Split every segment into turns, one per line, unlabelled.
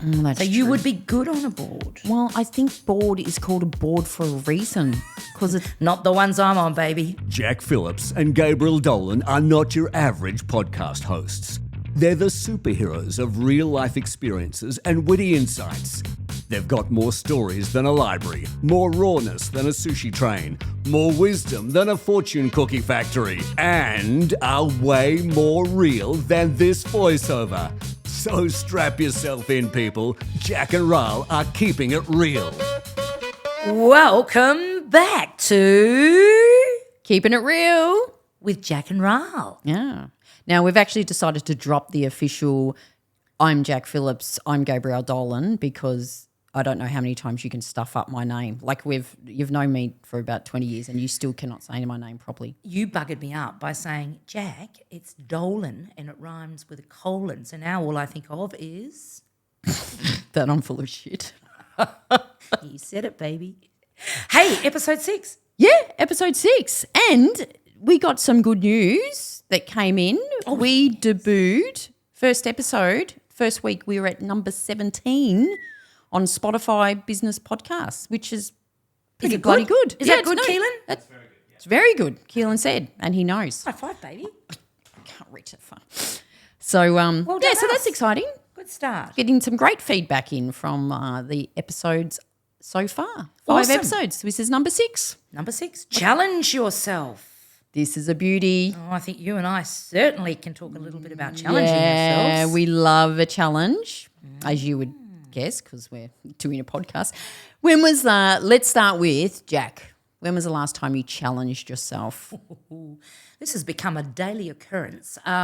That's
So you
true.
would be good on a board.
Well, I think board is called a board for a reason because it's
Not the ones I'm on, baby.
Jack Phillips and Gabriel Dolan are not your average podcast hosts. They're the superheroes of real-life experiences and witty insights. They've got more stories than a library, more rawness than a sushi train, more wisdom than a fortune cookie factory, and are way more real than this voiceover. So strap yourself in, people. Jac and Ral are keeping it real.
Welcome back to
keeping it real.
with Jac and Ral.
Yeah. Now, we've actually decided to drop the official I'm Jac Phillips, I'm Gabriel Dolan because I don't know how many times you can stuff up my name. Like you've known me for about 20 years and you still cannot say my name properly.
You buggered me up by saying, Jack, it's Dolan and it rhymes with a colon. So now all I think of is...
That I'm full of shit.
You said it, baby. Hey, episode 6.
Yeah, episode 6. And we got some good news that came in. We debuted first episode. First week we were at number 17 on Spotify Business Podcasts, which is pretty bloody good.
Is that good, Keehlan?
That's very good. Yeah. It's very good, Keehlan said, and he knows.
High five, baby.
I can't reach it far. So,
done
so
us.
that's exciting.
Good start.
Getting some great feedback in from the episodes so far. 5
Awesome.
episodes. This is number 6.
Number 6, challenge yourself.
This is a beauty.
Oh, I think you and I certainly can talk a little bit about challenging
Yeah,
yourselves.
we love a challenge, as you would guess, because we're doing a podcast. Let's start with Jack. When was the last time you challenged yourself?
This has become a daily occurrence. I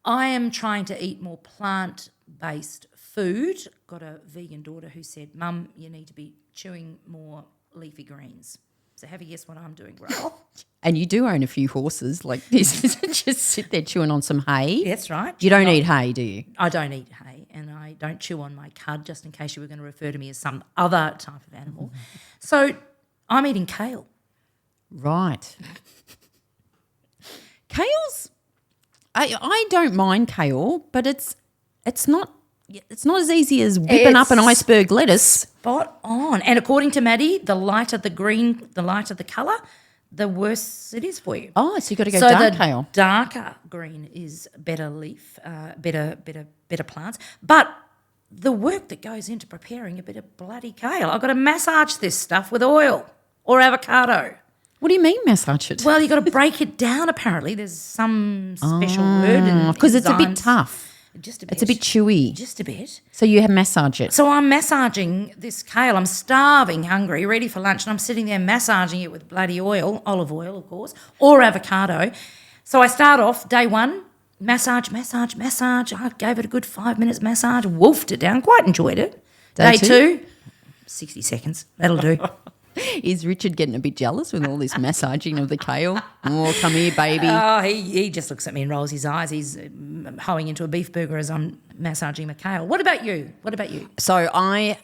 am trying to eat more plant-based food. Got a vegan daughter who said, Mum, you need to be chewing more leafy greens. So have a guess what I'm doing, Ral.
And you do own a few horses like this. Just sit there chewing on some hay.
That's right.
You don't eat hay, do you?
I don't eat hay and I don't chew on my cud, just in case you were going to refer to me as some other type of animal. So I'm eating kale.
Right. Kale's, I don't mind kale, but it's not as easy as whipping up an
It's-
iceberg lettuce.
Spot on. And according to Maddie, the lighter the green, the lighter the colour, the worse it is for you.
Oh, so you got to go
So
dark
the
kale.
darker green is better leaf, better plants. But the work that goes into preparing a bit of bloody kale, I've got to massage this stuff with oil or avocado.
What do you mean massage it?
Well, you've got to break it down apparently. There's some special word.
Because it's a bit
enzymes.
tough.
Just a bit.
It's a bit chewy.
Just a bit.
So you have massage it.
So I'm massaging this kale. I'm starving, hungry, ready for lunch, and I'm sitting there massaging it with bloody oil, olive oil, of course, or avocado. So I start off day 1, massage. I gave it a good 5 minutes massage, wolfed it down, quite enjoyed it.
Day
Day
two?
2, 60 seconds. That'll do.
Is Richard getting a bit jealous with all this massaging of the kale? Oh, come here, baby.
Oh, he just looks at me and rolls his eyes. He's hoeing into a beef burger as I'm massaging my kale. What about you?
So I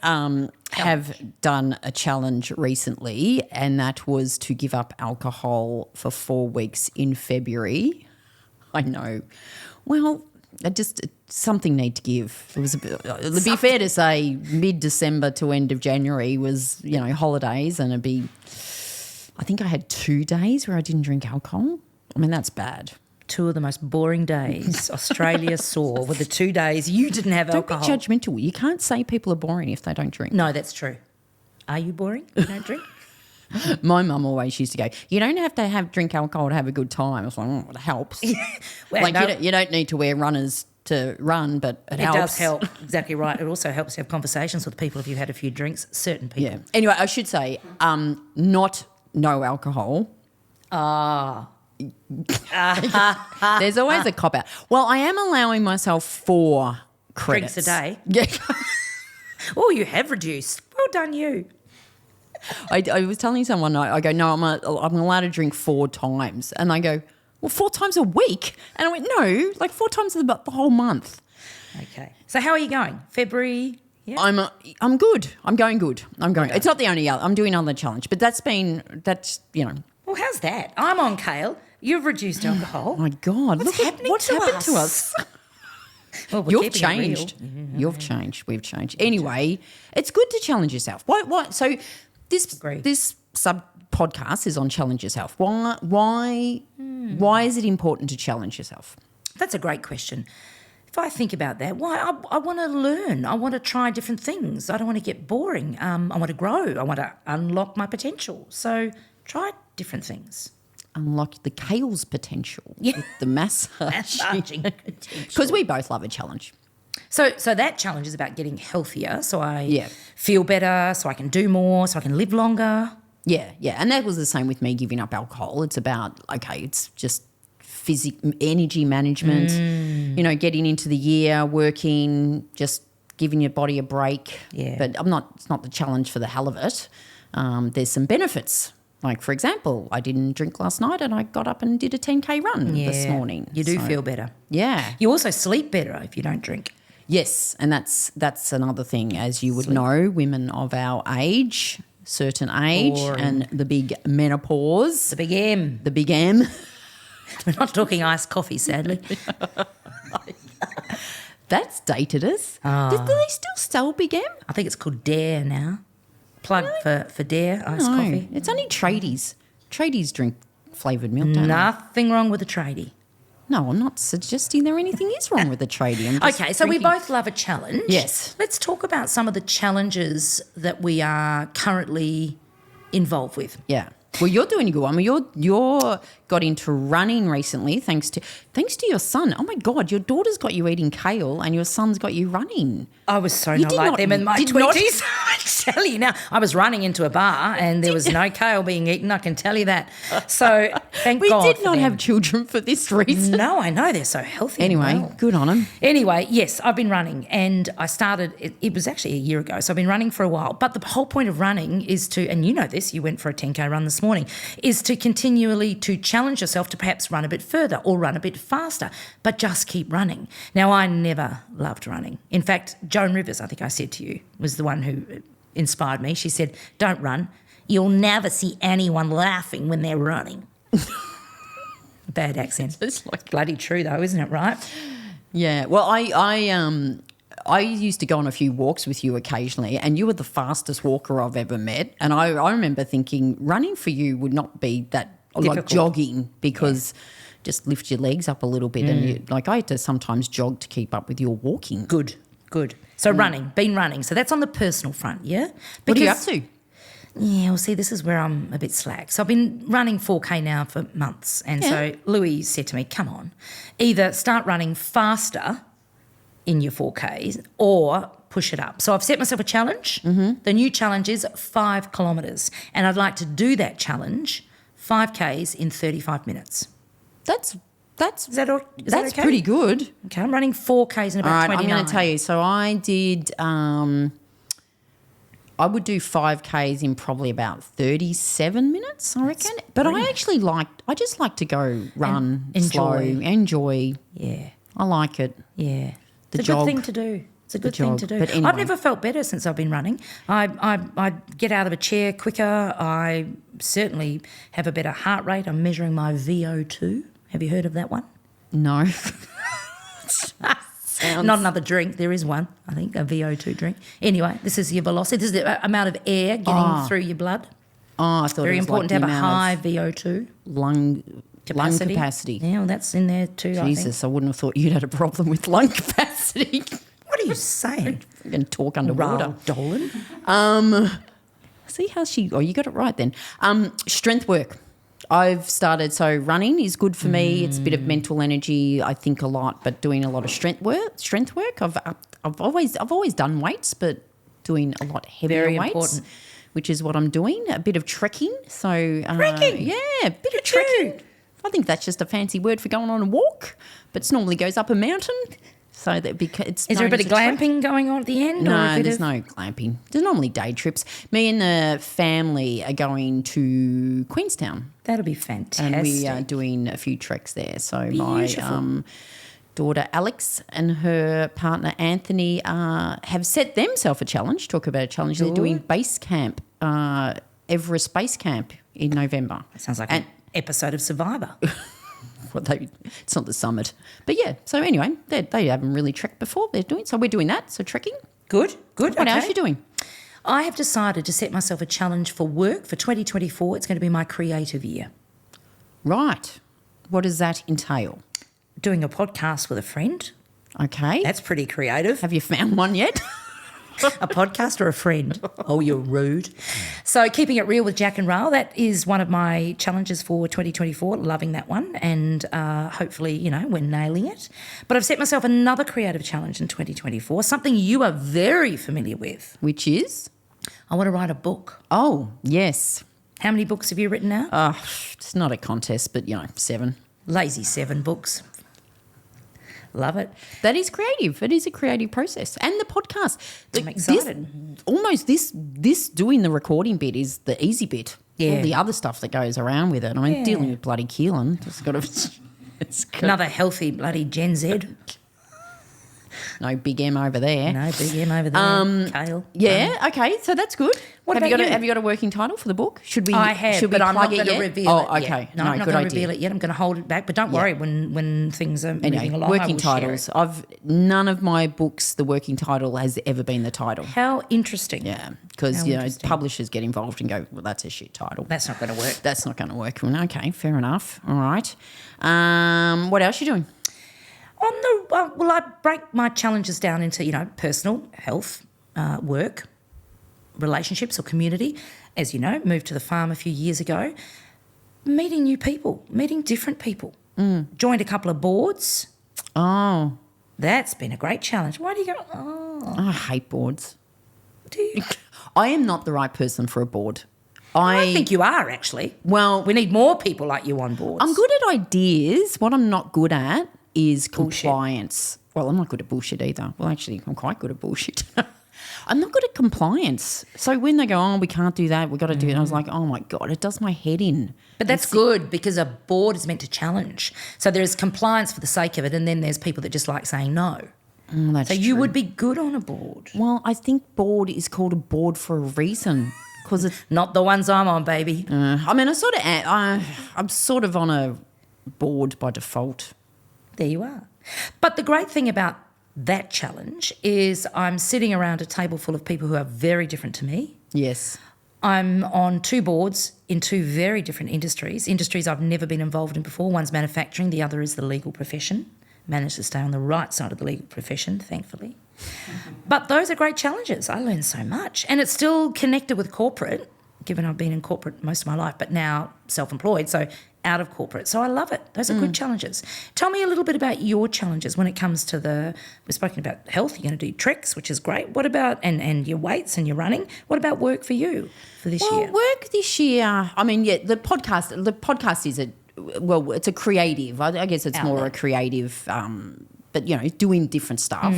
have done a challenge recently, and that was to give up alcohol for 4 weeks in February. I know. Well, something need to give. It was it'd be fair to say mid-December to end of January was, holidays, and I think I had 2 days where I didn't drink alcohol. I mean, that's bad.
2 of the most boring days Australia saw were the 2 days you didn't have
Don't
alcohol.
be judgmental. You can't say people are boring if they don't drink.
No, that's true. Are you boring? You don't drink?
My mum always used to go, you don't have to drink alcohol to have a good time. I was like, it helps.
Well, no,
you don't need to wear runners to run, but it helps.
it does help. Exactly right. It also helps you have conversations with people if you've had a few drinks, certain people.
Yeah. Anyway, I should say no alcohol. There's always a cop-out. Well, I am allowing myself 4 credits.
Drinks a day.
Yeah.
Oh, you have reduced. Well done, you.
I was telling someone, I go, no, I'm allowed to drink 4 times. And I go, well, 4 times a week? And I went, no, like 4 times about the whole month.
Okay. So how are you going? February? Yeah.
I'm good. I'm going good. It's not the only other. I'm doing another challenge, but that's.
Well, how's that? I'm on kale. You've reduced alcohol.
Oh my God,
What's happening
what's
to
happened
us?
to us?
Well, we're
You've
keeping it real.
changed. You've changed. We've changed. Anyway, it's good to challenge yourself. Why? So
Agree.
this sub podcast is on challenge yourself. Why is it important to challenge yourself?
That's a great question. If I think about that, why I want to learn. I want to try different things. I don't want to get boring. I want to grow. I want to unlock my potential. So try different things.
Unlock the Kale's potential with the
Massaging
because we both love a challenge.
So that challenge is about getting healthier. So I
Yeah.
feel better. So I can do more. So I can live longer.
Yeah, and that was the same with me giving up alcohol. It's about it's just energy management. Getting into the year, working, just giving your body a break.
Yeah.
But it's not the challenge for the hell of it. There's some benefits. Like, for example, I didn't drink last night and I got up and did a 10K run this morning.
You do feel better.
Yeah.
You also sleep better if you don't drink.
Yes, and that's another thing. As you would know, women of our age, certain age, and the big menopause.
The big M.
The big M.
We're not talking iced coffee, sadly.
That's dated us. Do they still sell Big M?
I think it's called Dare now. Plug for Dare iced
No,
coffee.
it's only tradies. Tradies drink flavoured milk, don't
Nothing wrong with a tradie.
they? No, I'm not suggesting there anything is wrong with a tradie. I'm just
Okay, so we
drinking-
both love a challenge.
Yes.
Let's talk about some of the challenges that we are currently involved with.
Yeah. Well, you're doing a good one. You're got into running recently thanks to your son. Oh my God, your daughter's got you eating kale and your son's got you running.
I was so
You
not
did
like
not-
them in my
did not-
20s. I tell you now, I was running into a bar and there was no kale being eaten, I can tell you that. So thank
We
God
did
for
not
them.
have children for this reason.
No, I know, they're so healthy. and
Anyway,
well.
good on them.
Anyway, yes, I've been running and I started, it was actually a year ago, so I've been running for a while. But the whole point of running is to, and you know this, you went for a 10K run this morning, is to continually to challenge yourself to perhaps run a bit further or run a bit faster, but just keep running. Now, I never loved running. In fact, Joan Rivers, I think I said to you, was the one who inspired me. She said, don't run. You'll never see anyone laughing when they're running. Bad accent.
It's like
Bloody true though, isn't it, right?
Yeah. Well, I used to go on a few walks with you occasionally, and you were the fastest walker I've ever met. And I remember thinking running for you would not be that like
Difficult.
jogging because just lift your legs up a little bit. And I had to sometimes jog to keep up with your walking.
Good. So been running. So that's on the personal front, yeah?
What are you up to?
Yeah, well, see, this is where I'm a bit slack. So I've been running 4K now for months. And so Louis said to me, come on, either start running faster in your 4Ks or push it up. So I've set myself a challenge. Mm-hmm. The new challenge is 5 kilometres. And I'd like to do that challenge, 5Ks in 35 minutes.
That's
Is that okay?
pretty good.
Okay, I'm running 4Ks in
All
about
right,
29.
I'm going to tell you. So I did. I would do 5Ks in probably about 37 minutes, I reckon. But I actually I just like to go run slow, enjoy.
Yeah.
I like it.
Yeah.
The
It's a
jog.
good thing to do. It's a good thing
jog.
to do.
But anyway.
I've never felt better since I've been running. I get out of a chair quicker. I certainly have a better heart rate. I'm measuring my VO2. Have you heard of that one?
No.
Not another drink. There is one, I think, a VO2 drink. Anyway, this is your velocity. This is the amount of air getting through your blood.
Oh, I thought
Very
it was
important
like
to
the
have a high
amount
VO2
of lung capacity.
Yeah, well, that's in there too, I think.
Jesus, I wouldn't have thought you'd had a problem with lung capacity.
What are you saying?
We're going to talk underwater.
Ral Dolan?
See how you got it right then. Strength work. I've started, so running is good for me. It's a bit of mental energy. I think a lot, but doing a lot of strength work. I've always done weights, but doing a lot heavier
Very
weights,
important.
which is what I'm doing. A bit of trekking. So
Trekking?
yeah, a bit of trekking. I think that's just a fancy word for going on a walk, but it normally goes up a mountain. So that it's
Is there a
known
bit of
as trek.
glamping going on at the end? or a
No,
bit
there's
of-
no glamping. There's normally day trips. Me and the family are going to Queenstown,
That'll be fantastic.
and we are doing a few treks there. So my
Beautiful.
daughter Alex and her partner Anthony have set themselves a challenge. Talk about a challenge. They're doing base camp, Everest Base Camp in November.
Sounds like an episode of Survivor.
It's not the summit. But yeah, so anyway, they haven't really trekked before. So we're doing that. So trekking.
Good.
What else are you doing?
I have decided to set myself a challenge for work for 2024. It's going to be my creative year.
Right. What does that entail?
Doing a podcast with a friend.
Okay.
That's pretty creative.
Have you found one yet?
A podcast or a friend? Oh, you're rude. So keeping it real with Jac Ral, that is one of my challenges for 2024, loving that one, and hopefully, we're nailing it. But I've set myself another creative challenge in 2024, something you are very familiar with.
Which is?
I want to write a book.
Oh, yes.
How many books have you written now?
It's not a contest, but, 7.
Lazy 7 books. Love it.
That is creative. It is a creative process. And the podcast.
I'm excited.
This doing the recording bit is the easy bit.
Yeah.
All the other stuff that goes around with it. I mean, dealing with bloody Keehlan. It's got
another healthy bloody Gen Z.
No big M over there.
No big M over there. Kale.
Yeah, okay, so that's good.
What
have
about
you
you?
Have you got a working title for the book? Should we?
I have,
should we
but I'm not
plug
going
it
to
yet?
reveal it.
Oh, okay.
Yet. No, I'm not
good
going to
idea.
reveal it yet. I'm going to hold it back. But don't worry, when things are moving along, I
working
will share
titles.
it.
None of my books, the working title has ever been the title.
How interesting.
Yeah, because publishers get involved and go, well, that's a shit title.
That's not going to work.
That's not going to work. Well, okay, fair enough. All right. What else are you doing?
I break my challenges down into, personal, health, work, relationships or community. As you know, moved to the farm a few years ago. Meeting new people, meeting different people. Joined a couple of boards.
Oh.
That's been a great challenge. Why do you go, oh?
I hate boards.
Do you?
I am not the right person for a board.
I think you are, actually.
Well,
we need more people like you on boards.
I'm good at ideas. What I'm not good at is
bullshit.
Compliance. Well, I'm not good at bullshit either. Well, actually, I'm quite good at bullshit. I'm not good at compliance. So when they go, oh, we can't do that, we've got to do it, I was like, oh, my God, it does my head in.
But that's good because a board is meant to challenge. So there's compliance for the sake of it, and then there's people that just like saying no.
That's
so you would be good on a board.
Well, I think board is called a board for a reason. Because it's
not the ones I'm on, baby.
I mean, I'm sort of on a board by default.
There you are. But the great thing about that challenge is I'm sitting around a table full of people who are very different to me.
Yes.
I'm on 2 boards in 2 very different industries I've never been involved in before. One's manufacturing, the other is the legal profession. Managed to stay on the right side of the legal profession, thankfully. But those are great challenges. I learned so much. And it's still connected with corporate, given I've been in corporate most of my life, but now self-employed, so out of corporate. So I love it. Those are good challenges. Tell me a little bit about your challenges when it comes to we've spoken about health, you're going to do treks, which is great. What about, and your weights and your running, what about work for you for this year?
Work this year, I mean, the podcast is it's a creative. I guess it's more a creative, but, doing different stuff.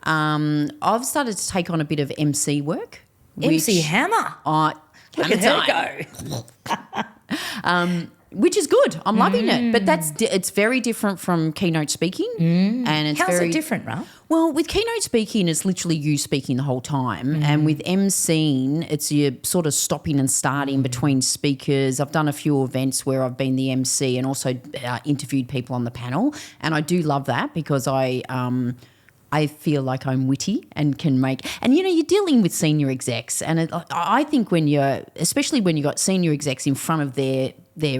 I've started to take on a bit of MC work.
MC Hammer. Look at her go.
Which is good. I'm loving it. But it's very different from keynote speaking. And it's
How's it different, Ral?
Well, with keynote speaking, it's literally you speaking the whole time. And with MCing, it's you sort of stopping and starting between speakers. I've done a few events where I've been the MC and also interviewed people on the panel. And I do love that because I feel like I'm witty and can make – and, you're dealing with senior execs. And I think especially when you've got senior execs in front of their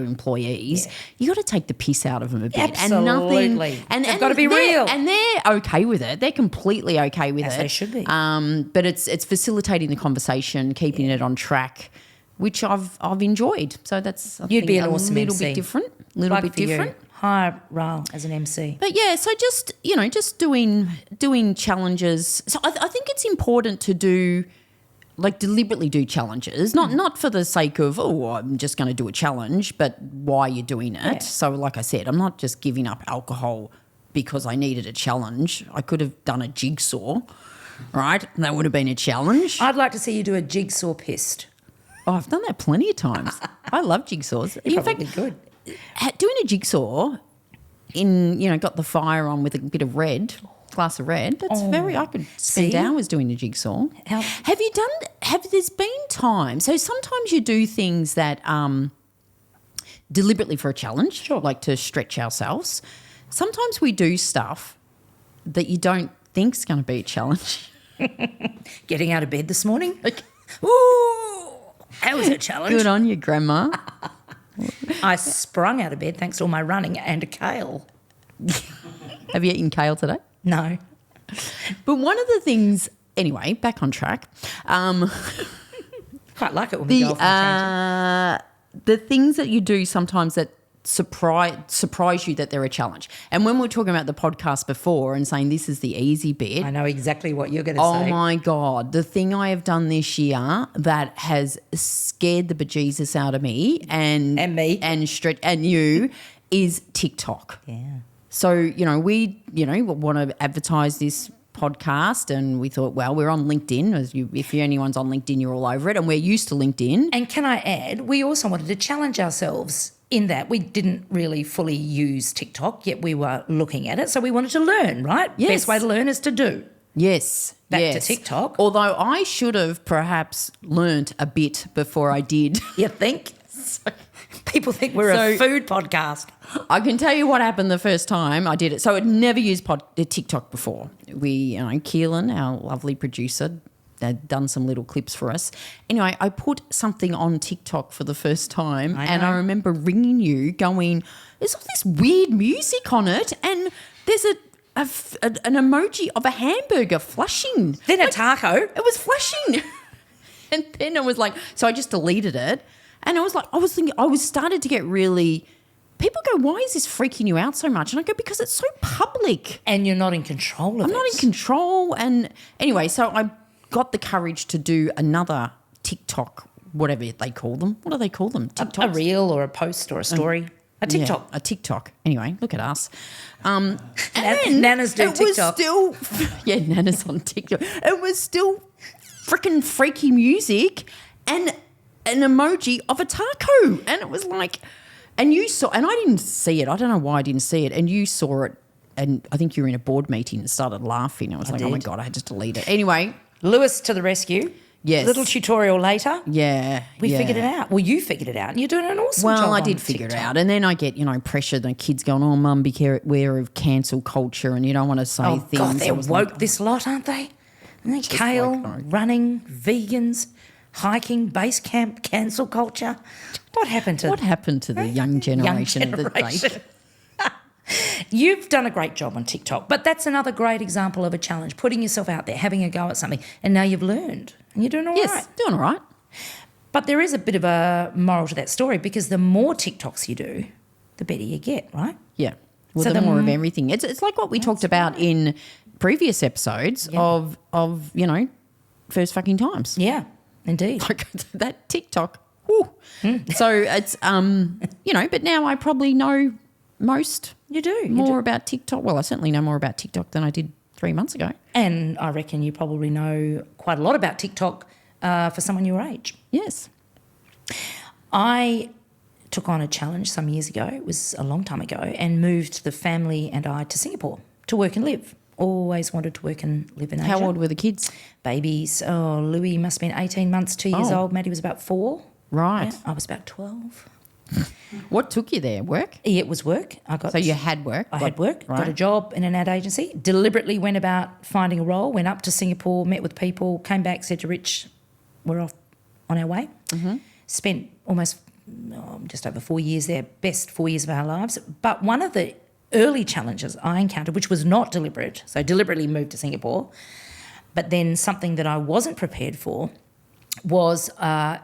employees, you got to take the piss out of them a bit.
Absolutely.
And
they've got to be real.
And they're okay with it. They're completely okay with it.
As they should be.
But it's facilitating the conversation, keeping it on track, which I've enjoyed. So that's
You'd be an awesome
little
MC.
bit different. Little bit different.
Hire Ral as an MC.
But yeah, so just doing challenges. So I think it's important to deliberately do challenges, not for the sake of I'm just going to do a challenge, but why you're doing it. Yeah. So like I said, I'm not just giving up alcohol because I needed a challenge. I could have done a jigsaw, right? That would have been a challenge.
I'd like to see you do a jigsaw pissed.
Oh, I've done that plenty of times. I love jigsaws.
In fact, good.
Doing a jigsaw got the fire on with a bit of glass of red. That's I could spend hours doing a jigsaw. Have there's been times, so sometimes you do things that deliberately for a challenge, like to stretch ourselves. Sometimes we do stuff that you don't think's going to be a challenge.
Getting out of bed this morning. Ooh, that was a challenge.
Good on you, Grandma.
I sprung out of bed thanks to all my running and a kale.
Have you eaten kale today?
No.
But one of the things, anyway, back on track.
Quite like it when we go off
The things that you do sometimes that surprise you that they're a challenge. And when we were talking about the podcast before and saying this is the easy bit.
I know exactly what you're going to say.
Oh, my God. The thing I have done this year that has scared the bejesus out of me and
me.
And you is TikTok.
Yeah.
So, we want to advertise this podcast and we thought, well, we're on LinkedIn. If anyone's on LinkedIn, you're all over it, and we're used to LinkedIn.
And can I add, we also wanted to challenge ourselves in that we didn't really fully use TikTok, yet we were looking at it. So we wanted to learn, right?
Yes.
Best way to learn is to do.
Yes.
Back to TikTok.
Although I should have perhaps learnt a bit before I did.
You think? People think we're a food podcast.
I can tell you what happened the first time I did it. So I'd never used TikTok before. Keehlan, our lovely producer, had done some little clips for us. Anyway, I put something on TikTok for the first time and I remember ringing you going, there's all this weird music on it and there's an emoji of a hamburger flashing.
Then a taco.
It was flashing. And then I was like, so I just deleted it. And I was thinking, started to get really, people go, why is this freaking you out so much? And I go, because it's so public.
And you're not in control of it.
I'm not in control. And anyway, so I got the courage to do another TikTok, whatever they call them. What do they call them?
A reel or a post or a story. A TikTok.
Yeah, a TikTok. Anyway, look at us. And
Nanas do TikTok.
Nanas on TikTok. It was still freaking freaky music and an emoji of a taco. And it was like, and you saw, and I didn't see it. I don't know why I didn't see it. And you saw it. And I think you were in a board meeting and started laughing. I was like, oh my God, I had to delete it. Anyway.
Lewis to the rescue.
Yes.
Little tutorial later.
Yeah.
We figured it out. Well, you figured it out and you're doing an awesome job.
Well, I did figure it out. And then I get, pressure. The kids going, oh, Mum, be aware of cancel culture and you don't want to say things.
God, they're woke this lot, aren't they? Kale, running, vegans, hiking, base camp, cancel culture. What happened to
the young generation?
You've done a great job on TikTok, but that's another great example of a challenge, putting yourself out there, having a go at something, and now you've learned and you're doing all right.
Yes, doing all right.
But there is a bit of a moral to that story because the more TikToks you do, the better you get, right?
Yeah. Well, so the more of everything. It's like what we talked about in previous episodes of first fucking times.
Yeah, indeed.
Like that TikTok. Woo. So it's, but now I probably know most.
You do.
More about TikTok. Well, I certainly know more about TikTok than I did 3 months ago.
And I reckon you probably know quite a lot about TikTok for someone your age.
Yes.
I took on a challenge some years ago, it was a long time ago, and moved the family and I to Singapore to work and live. Always wanted to work and live in Asia.
How old were the kids?
Babies. Oh, Louis must have been 18 months, 2 years old. Maddie was about 4.
Right.
Yeah, I was about 12.
What took you there? Work?
Yeah, it was work.
So you had work?
I had work,
right.
Got a job in an ad agency, deliberately went about finding a role, went up to Singapore, met with people, came back, said to Rich, we're off on our way. Mm-hmm. Spent almost just over 4 years there, best 4 years of our lives. But one of the early challenges I encountered, which was not deliberate, so deliberately moved to Singapore, but then something that I wasn't prepared for was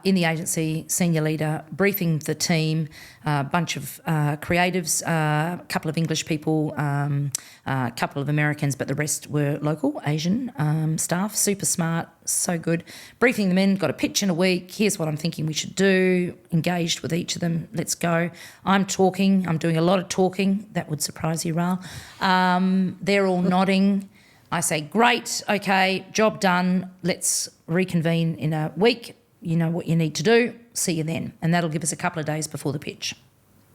in the agency, senior leader, briefing the team, a bunch of creatives, a couple of English people, a couple of Americans, but the rest were local, Asian staff, super smart, so good. Briefing them in, got a pitch in a week, here's what I'm thinking we should do, engaged with each of them, let's go. I'm doing a lot of talking, that would surprise you, Ral. They're all nodding. I say, great, okay, job done, let's reconvene in a week. You know what you need to do, see you then. And that'll give us a couple of days before the pitch.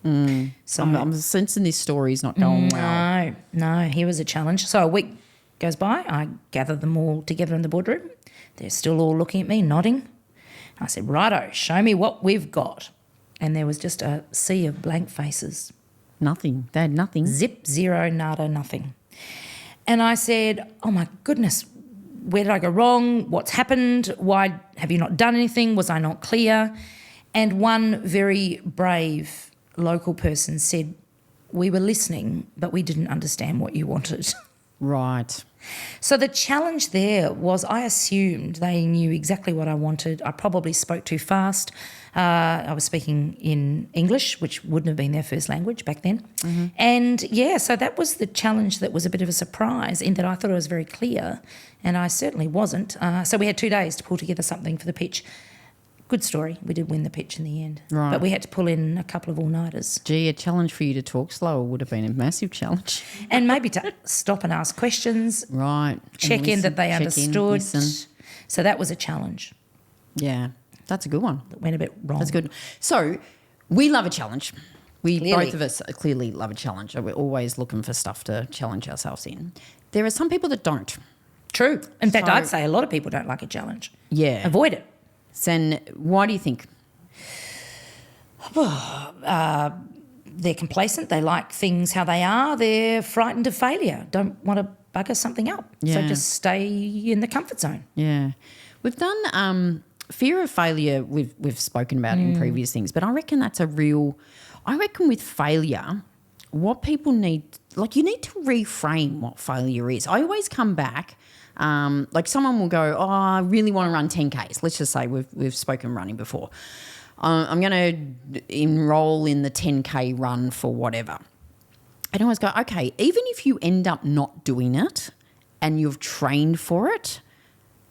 So I'm sensing this story's not going well.
No, here was a challenge. So a week goes by, I gather them all together in the boardroom. They're still all looking at me, nodding. I said, righto, show me what we've got. and there was just a sea of blank faces.
Nothing. They had nothing.
Zip, zero, nada, nothing. And I said, oh, my goodness, where did I go wrong? What's happened? Why have you not done anything? Was I not clear? And one very brave local person said, we were listening, but we didn't understand what you wanted.
Right.
So the challenge there was I assumed they knew exactly what I wanted. I probably spoke too fast. I was speaking in English, which wouldn't have been their first language back then. Mm-hmm. And, so that was the challenge that was a bit of a surprise in that I thought I was very clear, and I certainly wasn't. So we had 2 days to pull together something for the pitch. Good story. We did win the pitch in the end.
Right.
But we had to pull in a couple of all-nighters.
Gee, a challenge for you to talk slower would have been a massive challenge.
And maybe to stop and ask questions.
Right.
Check in that they understood.
Listen.
So that was a challenge.
Yeah, that's a good one.
That went a bit wrong.
That's good. So we love a challenge.
Clearly.
Both of us clearly love a challenge. We're always looking for stuff to challenge ourselves in. There are some people that don't.
True. In fact, I'd say a lot of people don't like a challenge.
Yeah.
Avoid it.
Then why do you think?
They're complacent. They like things how they are. They're frightened of failure. Don't want to bugger something up.
Yeah.
So just stay in the comfort zone.
Yeah. We've done fear of failure we've spoken about in previous things, but I reckon that's I reckon with failure, what people need, like you need to reframe what failure is. I always come back, like someone will go, oh, I really want to run 10Ks. Let's just say we've spoken running before. I'm going to enroll in the 10K run for whatever. And I always go, okay, even if you end up not doing it and you've trained for it,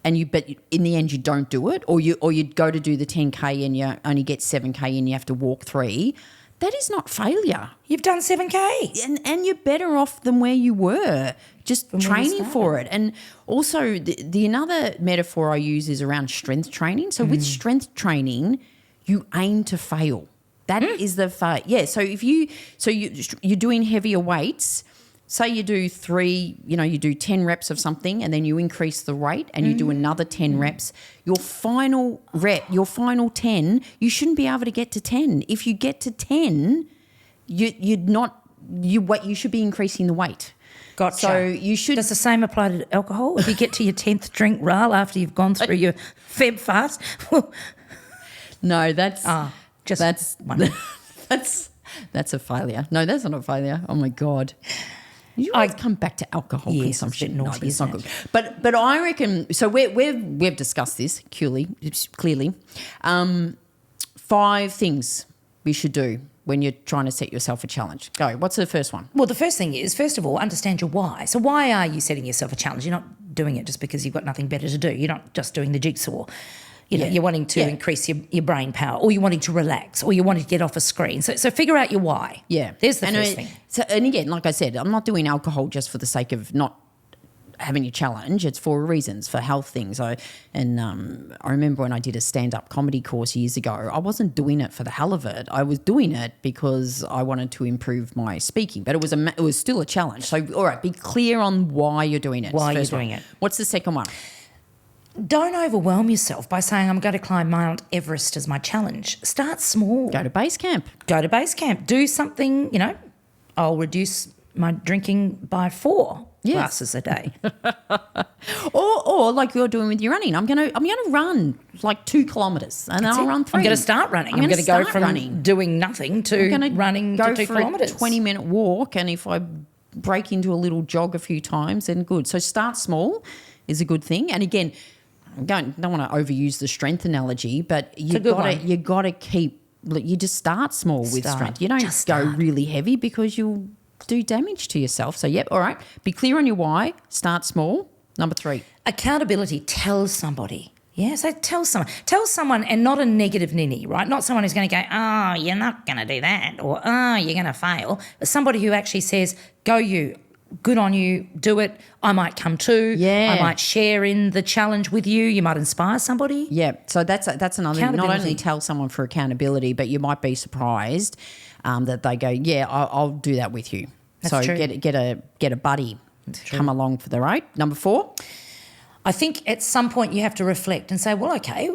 but in the end you don't do it, or you go to do the 10K and you only get 7K and you have to walk 3, that is not failure.
You've done 7K.
And you're better off than where you were, just training for it. And also the another metaphor I use is around strength training. So with strength training, you aim to fail. That is the fail. Yeah, so you're doing heavier weights. Say you do 10 reps of something and then you increase the weight and you do another 10 reps. Your final 10, you shouldn't be able to get to 10. If you get to 10, you should be increasing the weight.
Gotcha.
So you should.
Does the same apply to alcohol? If you get to your 10th drink, Ral, after you've gone through your Feb fast?
No, that's
wonderful.
that's a failure. No, that's not a failure. Oh my God. You always come back to alcohol consumption.
It's a bit naughty,
it's not good. But I reckon, so we've discussed this clearly. 5 things we should do when you're trying to set yourself a challenge. Go. What's the first one?
Well, the first thing is, first of all, understand your why. So why are you setting yourself a challenge? You're not doing it just because you've got nothing better to do. You're not just doing the jigsaw. You're wanting to increase your brain power, or you're wanting to relax, or you're wanting to get off a screen. So figure out your why.
Yeah.
There's the first thing.
So, and again, like I said, I'm not doing alcohol just for the sake of not having a challenge. It's for reasons, for health things. I remember when I did a stand-up comedy course years ago, I wasn't doing it for the hell of it. I was doing it because I wanted to improve my speaking, but it was still a challenge. So, all right, be clear on why you're doing it.
Why you're doing it.
What's the second one?
Don't overwhelm yourself by saying, I'm going to climb Mount Everest as my challenge. Start small.
Go to base camp.
Do something, I'll reduce my drinking by 4 glasses a day.
or like you're doing with your running. I'm gonna run like 2 kilometres and then I'll run 3.
I'm going to start running. I'm going to go from doing nothing to running to 2 kilometres.
A 20-minute walk, and if I break into a little jog a few times, then good. So start small is a good thing. And again, don't want to overuse the strength analogy, but you got to keep. You just start small with strength. You don't just go really heavy because you'll do damage to yourself. So all right. Be clear on your why. Start small. Number 3,
accountability. Tell somebody. Yeah, so tell someone, and not a negative ninny, right? Not someone who's going to go, oh, you're not going to do that, or oh, you're going to fail. But somebody who actually says, go you. Good on you, do it. I might come too.
Yeah.
I might share in the challenge with you. You might inspire somebody.
Yeah, so that's another thing. Not only tell someone for accountability, but you might be surprised that they go, yeah, I'll do that with you.
That's true.
Get a buddy come along for the ride. Number 4?
I think at some point you have to reflect and say, well, okay,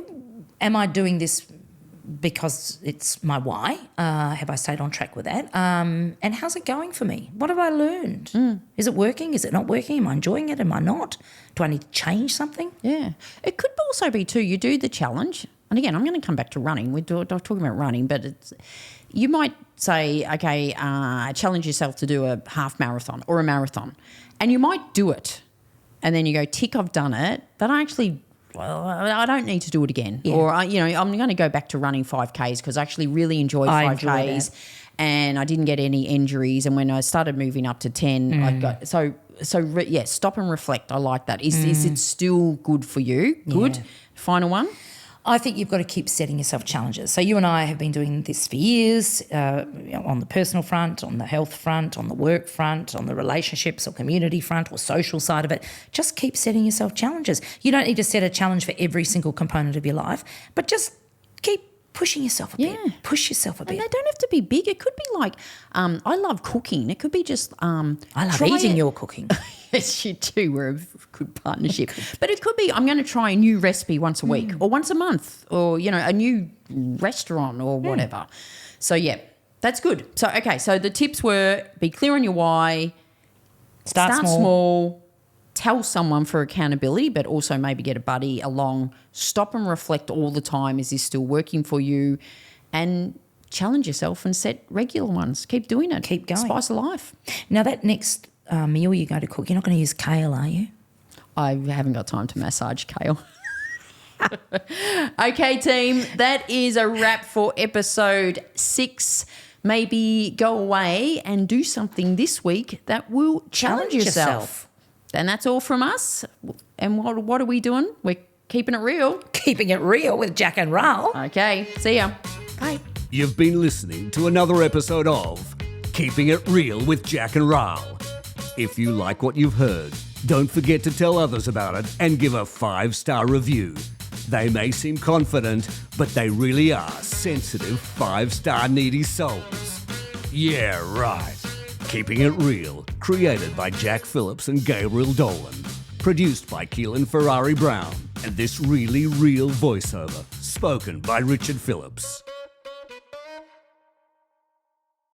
am I doing this because it's my why. Have I stayed on track with that? And how's it going for me? What have I learned? Is it working? Is it not working? Am I enjoying it? Am I not? Do I need to change something?
Yeah. It could also be too, you do the challenge. And again, I'm going to come back to running. We're talking about running, but you might say, okay, challenge yourself to do a half marathon or a marathon. And you might do it. And then you go, tick, I've done it. But I don't need to do it again. Yeah. Or, I'm going to go back to running 5Ks because I actually really enjoyed 5Ks and I didn't get any injuries. And when I started moving up to 10, I got stop and reflect. I like that. Is it still good for you? Good. Yeah. Final one?
I think you've got to keep setting yourself challenges. So you and I have been doing this for years, on the personal front, on the health front, on the work front, on the relationships or community front or social side of it. Just keep setting yourself challenges. You don't need to set a challenge for every single component of your life, but just keep pushing yourself a bit. Push yourself a bit.
And they don't have to be big. It could be like, I love cooking. It could be just
I love eating your cooking.
Yes, you do. We're a good partnership. But it could be I'm going to try a new recipe once a week or once a month or, a new restaurant or whatever. So, yeah, that's good. So, okay, so the tips were be clear on your why, start small, tell someone for accountability, but also maybe get a buddy along, stop and reflect all the time. Is this still working for you? And challenge yourself and set regular ones. Keep doing it.
Keep going.
Spice of life.
Now, that next meal you go to cook, you're not going to use kale, are you?
I haven't got time to massage kale. Okay, team, that is a wrap for episode 6. Maybe go away and do something this week that will challenge yourself. And that's all from us. And what are we doing? We're keeping it real.
Keeping it real with Jac Ral.
Okay, see ya. Bye.
You've been listening to another episode of Keeping It Real with Jac Ral. If you like what you've heard, don't forget to tell others about it and give a 5-star review. They may seem confident, but they really are sensitive 5-star needy souls. Yeah, right. Keeping It Real, created by Jack Phillips and Gabriel Dolan. Produced by Keehlan Ferrari-Brown. And this really real voiceover, spoken by Richard Phillips.